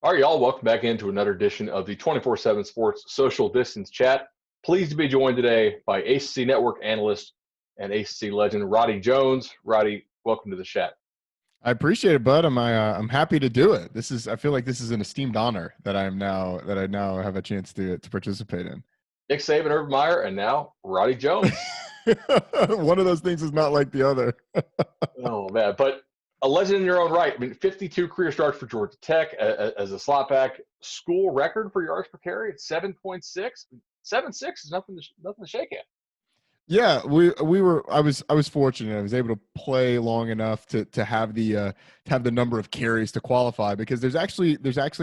All right, y'all, welcome back into another edition of the 24/7 Sports Social Distance Chat. Pleased to be joined today by ACC Network analyst and ACC legend Roddy Jones. Roddy, welcome to the chat. I appreciate it, bud. I'm happy to do it. I feel like this is an esteemed honor that I now have a chance to participate in. Nick Saban, Urban Meyer, and now Roddy Jones. One of those things is not like the other. Oh man, but a legend in your own right. I mean, 52 career starts for Georgia Tech as a slot back. School record for yards per carry at 7.6. 7.6 is nothing to shake at. Yeah, I was fortunate. I was able to play long enough to have the number of carries to qualify, because there's actually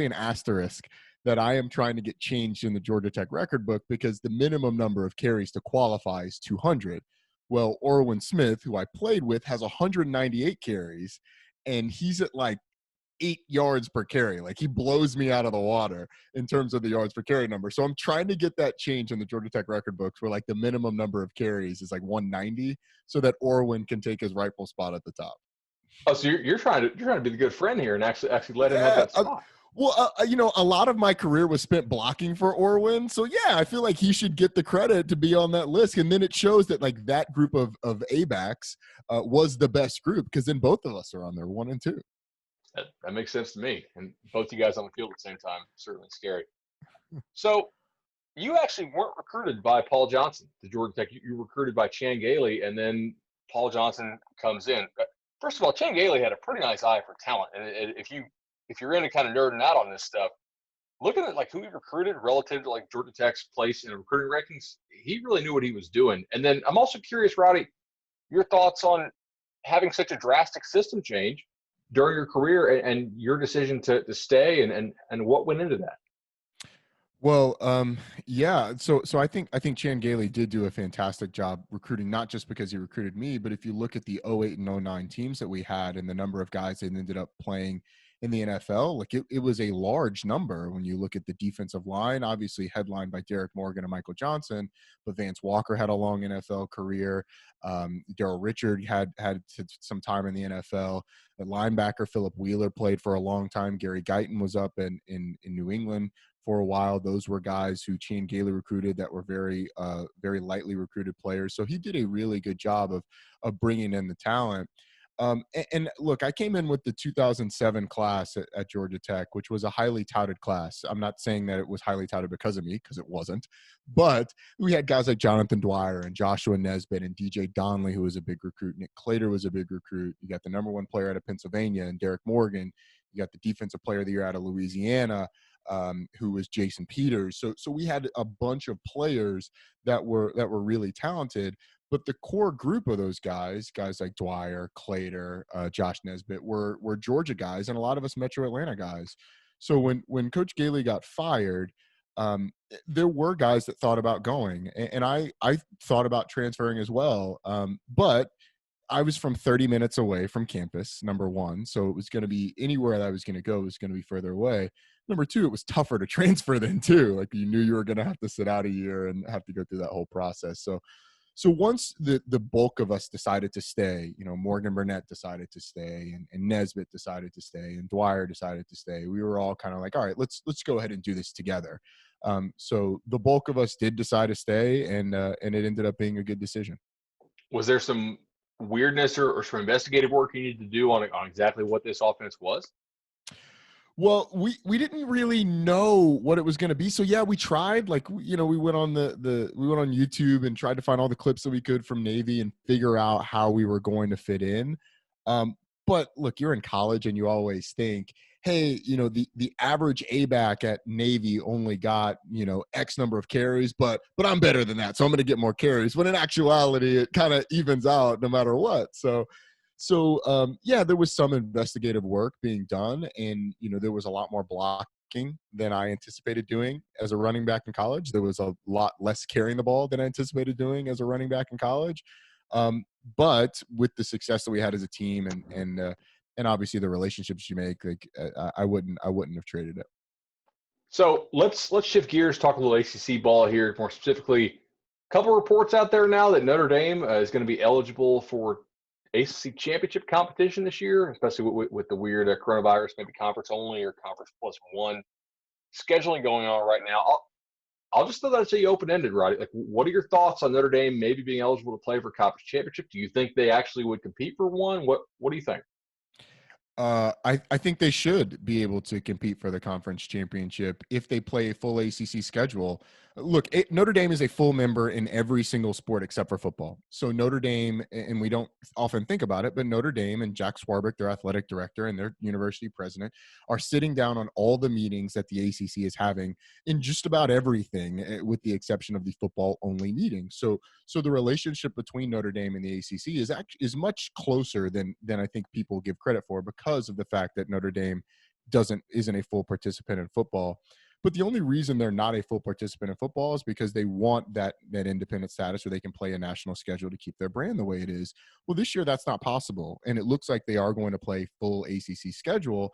an asterisk that I am trying to get changed in the Georgia Tech record book, because the minimum number of carries to qualify is 200. Well, Orwin Smith, who I played with, has 198 carries, and he's at like 8 yards per carry. Like, he blows me out of the water in terms of the yards per carry number. So I'm trying to get that change in the Georgia Tech record books, where like the minimum number of carries is like 190, so that Orwin can take his rightful spot at the top. Oh, so you're trying to be the good friend here and actually let him have that spot. A lot of my career was spent blocking for Orwin. So, yeah, I feel like he should get the credit to be on that list. And then it shows that, like, that group of A-backs was the best group, because then both of us are on there, 1 and 2. That makes sense to me. And both you guys on the field at the same time, certainly scary. So you actually weren't recruited by Paul Johnson to Georgia Tech. You were recruited by Chan Gailey, and then Paul Johnson comes in. First of all, Chan Gailey had a pretty nice eye for talent. And if you're into kind of nerding out on this stuff, looking at like who he recruited relative to like Georgia Tech's place in recruiting rankings, he really knew what he was doing. And then I'm also curious, Roddy, your thoughts on having such a drastic system change during your career and your decision to stay and what went into that. Well, yeah. So I think Chan Gailey did do a fantastic job recruiting, not just because he recruited me, but if you look at the 08 and 09 teams that we had and the number of guys that ended up playing in the NFL, like it was a large number when you look at the defensive line, obviously headlined by Derek Morgan and Michael Johnson, but Vance Walker had a long NFL career. Darrell Richard had some time in the NFL. The linebacker Philip Wheeler played for a long time. Gary Guyton was up in New England for a while. Those were guys who Chan Gailey recruited that were very lightly recruited players. So he did a really good job of bringing in the talent. And look, I came in with the 2007 class at Georgia Tech, which was a highly touted class. I'm not saying that it was highly touted because of me, because it wasn't. But we had guys like Jonathan Dwyer and Joshua Nesbitt and DJ Donnelly, who was a big recruit. Nick Clater was a big recruit. You got the number 1 player out of Pennsylvania and Derek Morgan. You got the defensive player of the year out of Louisiana, who was Jason Peters. So we had a bunch of players that were really talented. But the core group of those guys like Dwyer, Clater, Josh Nesbitt, were Georgia guys, and a lot of us Metro Atlanta guys. So when Coach Gailey got fired, there were guys that thought about going, and I thought about transferring as well. But I was from 30 minutes away from campus, number one, so it was going to be anywhere that I was going to go was going to be further away. Number two, it was tougher to transfer then too. Like, you knew you were going to have to sit out a year and have to go through that whole process. So once the bulk of us decided to stay, Morgan Burnett decided to stay, and Nesbitt decided to stay, and Dwyer decided to stay, we were all kind of like, all right, let's go ahead and do this together. So the bulk of us did decide to stay, and it ended up being a good decision. Was there some weirdness or some investigative work you needed to do on exactly what this offense was? Well, we didn't really know what it was going to be. So yeah, we tried, we went on we went on YouTube and tried to find all the clips that we could from Navy and figure out how we were going to fit in. But look, you're in college and you always think, hey, the average A-back at Navy only got, X number of carries, but I'm better than that, so I'm going to get more carries. When in actuality, it kind of evens out no matter what. So yeah, there was some investigative work being done, and, there was a lot more blocking than I anticipated doing as a running back in college. There was a lot less carrying the ball than I anticipated doing as a running back in college. But with the success that we had as a team and obviously the relationships you make, I wouldn't have traded it. So let's shift gears, talk a little ACC ball here, more specifically. A couple reports out there now that Notre Dame is going to be eligible for ACC championship competition this year, especially with the weird coronavirus, maybe conference only or conference plus one scheduling going on right now. I'll just throw that to you open ended, Roddy. Like, what are your thoughts on Notre Dame maybe being eligible to play for conference championship? Do you think they actually would compete for one? What do you think? I think they should be able to compete for the conference championship if they play a full ACC schedule. Look, Notre Dame is a full member in every single sport except for football. So Notre Dame, and we don't often think about it, but Notre Dame and Jack Swarbrick, their athletic director and their university president, are sitting down on all the meetings that the ACC is having in just about everything, with the exception of the football only meeting. So the relationship between Notre Dame and the ACC is much closer than I think people give credit for, because of the fact that Notre Dame isn't a full participant in football. But the only reason they're not a full participant in football is because they want that independent status where they can play a national schedule to keep their brand the way it is. Well, this year that's not possible, and it looks like they are going to play full ACC schedule.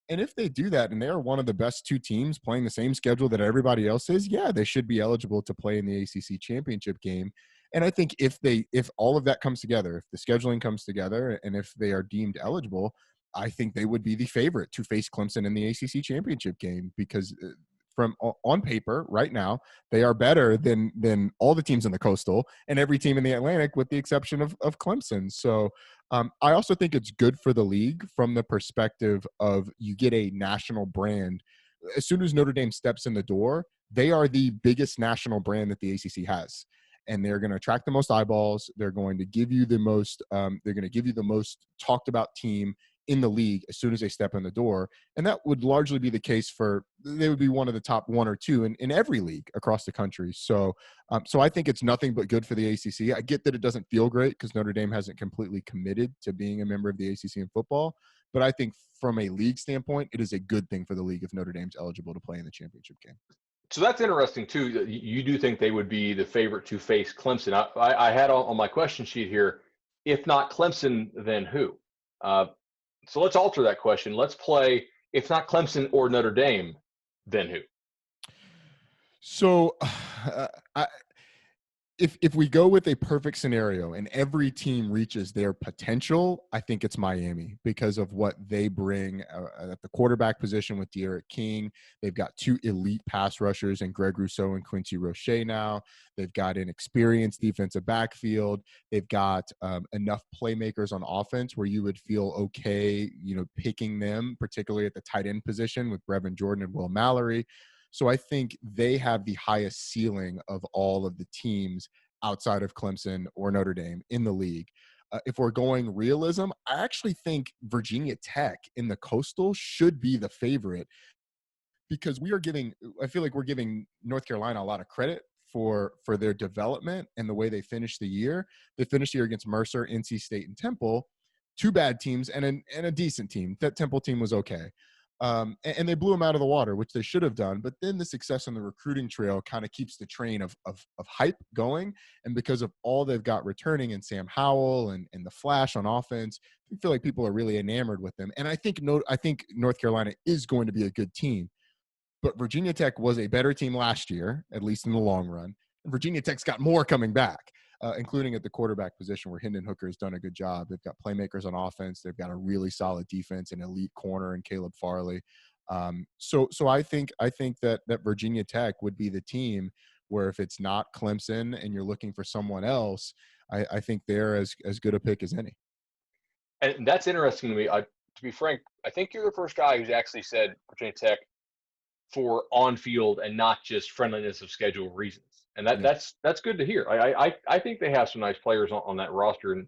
And if they do that, and they are one of the best two teams playing the same schedule that everybody else is, yeah, they should be eligible to play in the ACC championship game. And I think if all of that comes together, if the scheduling comes together, and if they are deemed eligible, I think they would be the favorite to face Clemson in the ACC championship game, because from on paper right now, they are better than all the teams in the Coastal and every team in the Atlantic, with the exception of Clemson. So I also think it's good for the league from the perspective of you get a national brand. As soon as Notre Dame steps in the door, they are the biggest national brand that the ACC has. And they're going to attract the most eyeballs. They're going to give you the most. They're going to give you the most talked about team in the league as soon as they step in the door. And that would largely be the case they would be one of the top one or two in every league across the country. So I think it's nothing but good for the ACC. I get that it doesn't feel great because Notre Dame hasn't completely committed to being a member of the ACC in football. But I think from a league standpoint, it is a good thing for the league if Notre Dame's eligible to play in the championship game. So that's interesting too. You do think they would be the favorite to face Clemson. I had on my question sheet here, if not Clemson, then who? So let's alter that question. Let's play, if not Clemson or Notre Dame, then who? So if we go with a perfect scenario and every team reaches their potential, I think it's Miami because of what they bring at the quarterback position with De'Aaron King. They've got two elite pass rushers in Greg Rousseau and Quincy Roche now. They've got an experienced defensive backfield. They've got enough playmakers on offense where you would feel okay, picking them, particularly at the tight end position with Brevin Jordan and Will Mallory. So I think they have the highest ceiling of all of the teams outside of Clemson or Notre Dame in the league. If we're going realism, I actually think Virginia Tech in the Coastal should be the favorite, because I feel like we're giving North Carolina a lot of credit for their development and the way they finished the year. They finished the year against Mercer, NC State, and Temple, two bad teams and a decent team. That Temple team was okay. And they blew them out of the water, which they should have done. But then the success on the recruiting trail kind of keeps the train of hype going. And because of all they've got returning in Sam Howell and the flash on offense, I feel like people are really enamored with them. And I think North Carolina is going to be a good team. But Virginia Tech was a better team last year, at least in the long run. And Virginia Tech's got more coming back. Including at the quarterback position where Hendon Hooker has done a good job. They've got playmakers on offense. They've got a really solid defense, an elite corner in Caleb Farley. So I think that Virginia Tech would be the team where if it's not Clemson and you're looking for someone else, I think they're as good a pick as any. And that's interesting to me. To be frank, I think you're the first guy who's actually said Virginia Tech for on-field and not just friendliness of schedule reasons. And that's good to hear. I think they have some nice players on that roster. And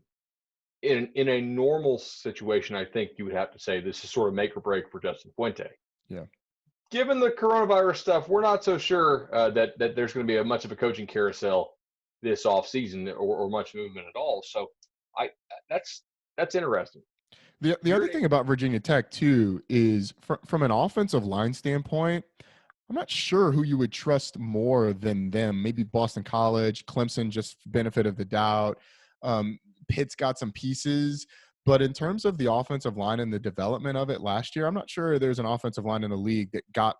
in a normal situation, I think you would have to say this is sort of make or break for Justin Fuente. Yeah. Given the coronavirus stuff, we're not so sure that there's going to be much of a coaching carousel this offseason or much movement at all. So that's interesting. The other thing about Virginia Tech, too, is from an offensive line standpoint, I'm not sure who you would trust more than them. Maybe Boston College, Clemson, just benefit of the doubt. Pitt's got some pieces. But in terms of the offensive line and the development of it last year, I'm not sure there's an offensive line in the league that got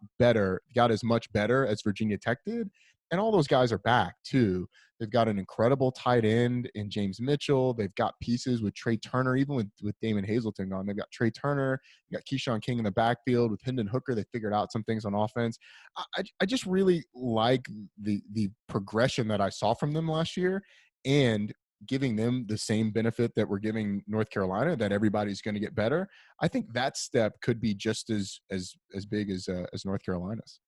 as much better as Virginia Tech did. and all those guys are back too. They've got an incredible tight end in James Mitchell. They've got pieces with Trey Turner, even with Damon Hazelton gone. They've got Trey Turner, they've got Keyshawn King in the backfield with Hendon Hooker. They figured out some things on offense. I just really like the progression that I saw from them last year, and giving them the same benefit that we're giving North Carolina, that everybody's going to get better. I think that step could be just as big as North Carolina's.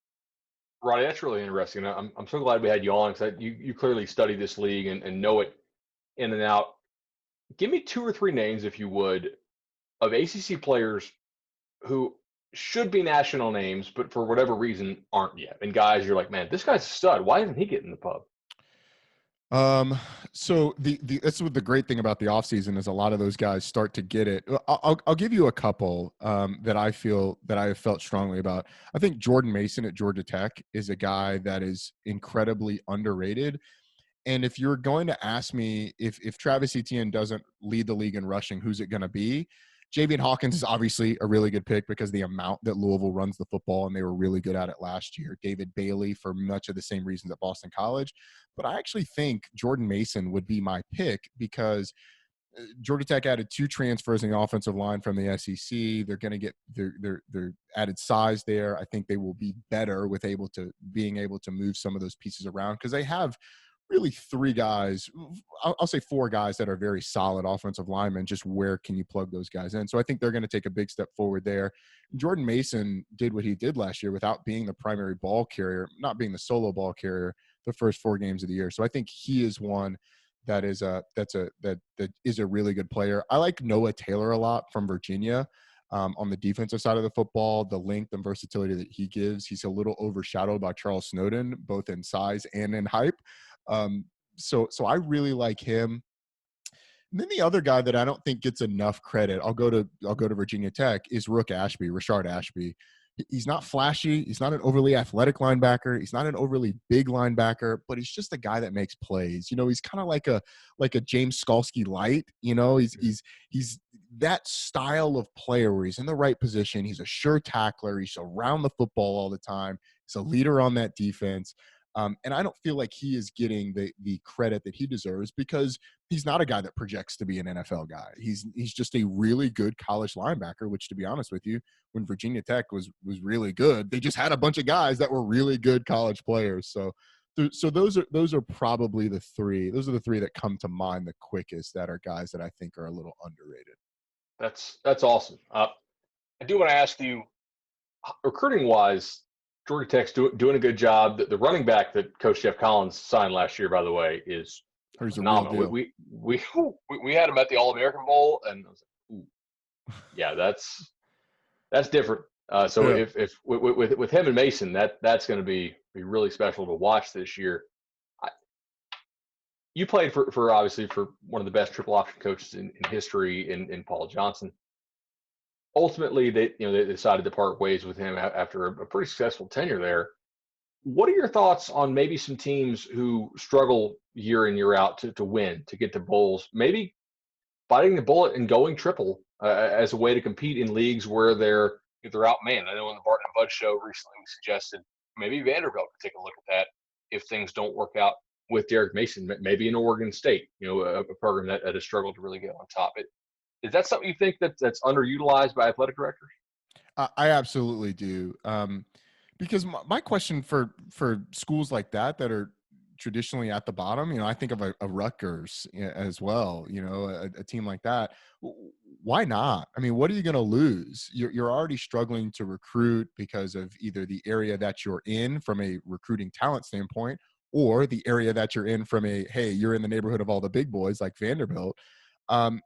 Roddy, that's really interesting. I'm so glad we had you on, because you clearly study this league and know it in and out. Give me 2 or 3 names, if you would, of ACC players who should be national names, but for whatever reason aren't yet. And guys, you're like, man, this guy's a stud. Why isn't he getting the pub? So that's what the great thing about the offseason is, a lot of those guys start to get it. I'll give you a couple that I feel that I have felt strongly about. I think Jordan Mason at Georgia Tech is a guy that is incredibly underrated. And if you're going to ask me if Travis Etienne doesn't lead the league in rushing, who's it going to be? Javian Hawkins is obviously a really good pick because the amount that Louisville runs the football, and they were really good at it last year. David Bailey for much of the same reasons at Boston College. But I actually think Jordan Mason would be my pick because Georgia Tech added 2 transfers in the offensive line from the SEC. They're going to get their added size there. I think they will be better with being able to move some of those pieces around, because they have really 3 guys, I'll say 4 guys that are very solid offensive linemen. Just where can you plug those guys in? So I think they're going to take a big step forward there. Jordan Mason did what he did last year without being the primary ball carrier, not being the solo ball carrier the first 4 games of the year. So I think he is one that is a really good player. I like Noah Taylor a lot from Virginia. On the defensive side of the football, the length and versatility that he gives, he's a little overshadowed by Charles Snowden, both in size and in hype. So I really like him. And then the other guy that I don't think gets enough credit, I'll go to Virginia Tech, is Rashard Ashby. He's not flashy. He's not an overly athletic linebacker. He's not an overly big linebacker, but he's just a guy that makes plays. He's kind of like a James Skalski light. He's that style of player where he's in the right position. He's a sure tackler. He's around the football all the time. He's a leader on that defense. And I don't feel like he is getting the credit that he deserves, because he's not a guy that projects to be an NFL guy. He's just a really good college linebacker, which, to be honest with you, when Virginia Tech was really good, they just had a bunch of guys that were really good college players. So those are probably the 3. Those are the 3 that come to mind the quickest, that are guys that I think are a little underrated. That's awesome. I do want to ask you, recruiting wise, Georgia Tech's doing a good job. The running back that Coach Jeff Collins signed last year, by the way, is phenomenal. We had him at the All-American Bowl, and I was like, ooh, yeah, that's different. So Yeah. if with him and Mason, that's going to be really special to watch this year. You played for obviously for one of the best triple option coaches in history in Paul Johnson. Ultimately, they decided to part ways with him after a pretty successful tenure there. What are your thoughts on maybe some teams who struggle year in, year out to win, to get to bowls, maybe biting the bullet and going triple as a way to compete in leagues where they're outmanned? I know on the Barton and Bud show recently we suggested maybe Vanderbilt could take a look at that if things don't work out with Derek Mason, maybe in Oregon State, a program that has struggled to really get on top. Is that something you think that's underutilized by athletic directors? I absolutely do. Because my question for schools like that are traditionally at the bottom, I think of a Rutgers as well, a team like that. Why not? I mean, what are you going to lose? You're already struggling to recruit because of either the area that you're in from a recruiting talent standpoint, or the area that you're in from hey, you're in the neighborhood of all the big boys like Vanderbilt. And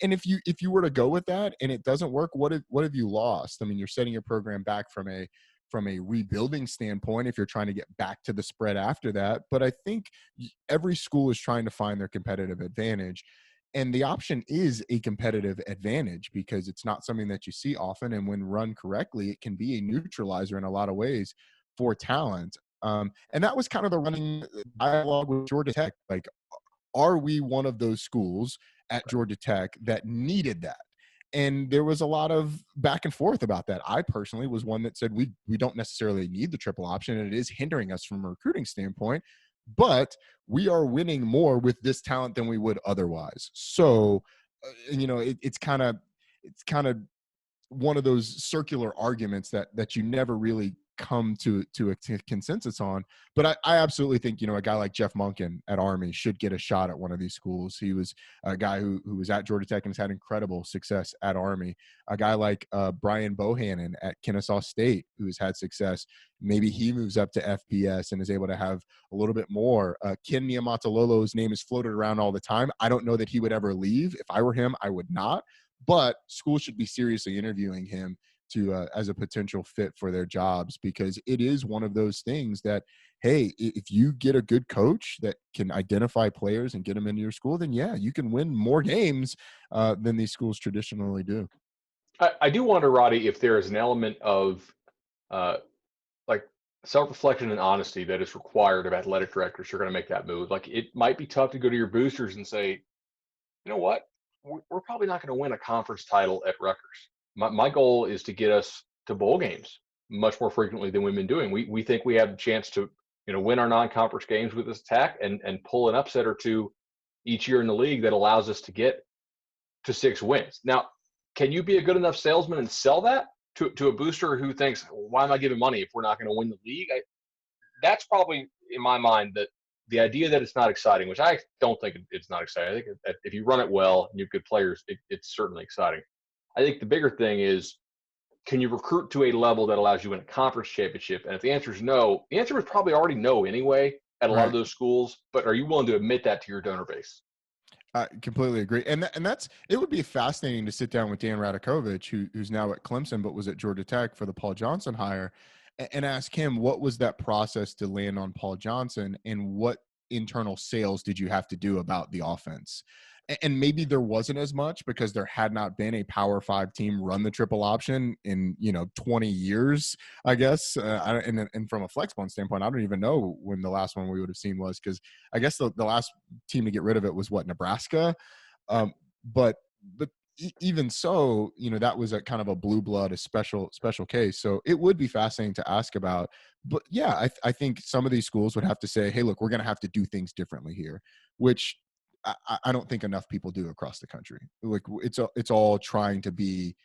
if you were to go with that and it doesn't work, what have you lost? I mean, you're setting your program back from a rebuilding standpoint if you're trying to get back to the spread after that. But I think every school is trying to find their competitive advantage, and the option is a competitive advantage because it's not something that you see often, and when run correctly, it can be a neutralizer in a lot of ways for talent. And that was kind of the running dialogue with Georgia Tech. Like, are we one of those schools at Georgia Tech that needed that? And there was a lot of back and forth about that. I personally was one that said we don't necessarily need the triple option, and it is hindering us from a recruiting standpoint, but we are winning more with this talent than we would otherwise. So, it's kind of one of those circular arguments that you never really come to a consensus on. But I absolutely think, a guy like Jeff Monken at Army should get a shot at one of these schools. He was a guy who was at Georgia Tech and has had incredible success at Army. A guy like Brian Bohannon at Kennesaw State, who's had success. Maybe he moves up to FBS and is able to have a little bit more. Ken Niumatalolo's name is floated around all the time. I don't know that he would ever leave. If I were him, I would not. But schools should be seriously interviewing him to as a potential fit for their jobs, because it is one of those things that, hey, if you get a good coach that can identify players and get them into your school, then yeah, you can win more games than these schools traditionally do. I do wonder, Roddy, if there is an element of like self-reflection and honesty that is required of athletic directors who are going to make that move. Like, it might be tough to go to your boosters and say, you know what, we're probably not going to win a conference title at Rutgers. My goal is to get us to bowl games much more frequently than we've been doing. We think we have a chance to, win our non-conference games with this attack and pull an upset or two each year in the league that allows us to get to 6 wins. Now, can you be a good enough salesman and sell that to a booster who thinks, why am I giving money if we're not going to win the league? That's probably, in my mind, that the idea that it's not exciting, which I don't think it's not exciting. I think that if you run it well and you have good players, it's certainly exciting. I think the bigger thing is, can you recruit to a level that allows you to win a conference championship? And if the answer is no, the answer is probably already no anyway at a lot of those schools. But are you willing to admit that to your donor base? I completely agree. And that's, it would be fascinating to sit down with Dan Radakovich, who's now at Clemson, but was at Georgia Tech for the Paul Johnson hire, and ask him, what was that process to land on Paul Johnson, and what internal sales did you have to do about the offense? And maybe there wasn't as much because there had not been a Power 5 team run the triple option in 20 years, I guess. And from a flex bone standpoint, I don't even know when the last one we would have seen was, because I guess the last team to get rid of it was Nebraska. But even so, that was a kind of a blue blood, a special case. So it would be fascinating to ask about. But yeah, I think some of these schools would have to say, hey, look, we're going to have to do things differently here, which I don't think enough people do across the country. Like, it's all trying to be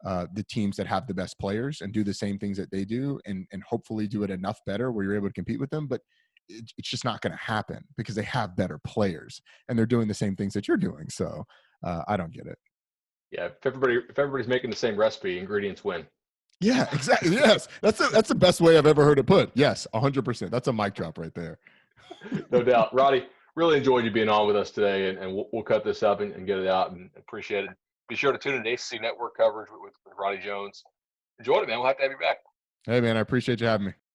the teams that have the best players and do the same things that they do, and hopefully do it enough better where you're able to compete with them. But it's just not going to happen because they have better players and they're doing the same things that you're doing. So I don't get it. Yeah, if everybody's making the same recipe, ingredients win. Yeah, exactly. Yes, that's the best way I've ever heard it put. Yes, 100%. That's a mic drop right there. No doubt. Roddy, really enjoyed you being on with us today, and we'll cut this up and get it out, and appreciate it. Be sure to tune in to ACC Network coverage with Roddy Jones. Enjoyed it, man. We'll have to have you back. Hey, man, I appreciate you having me.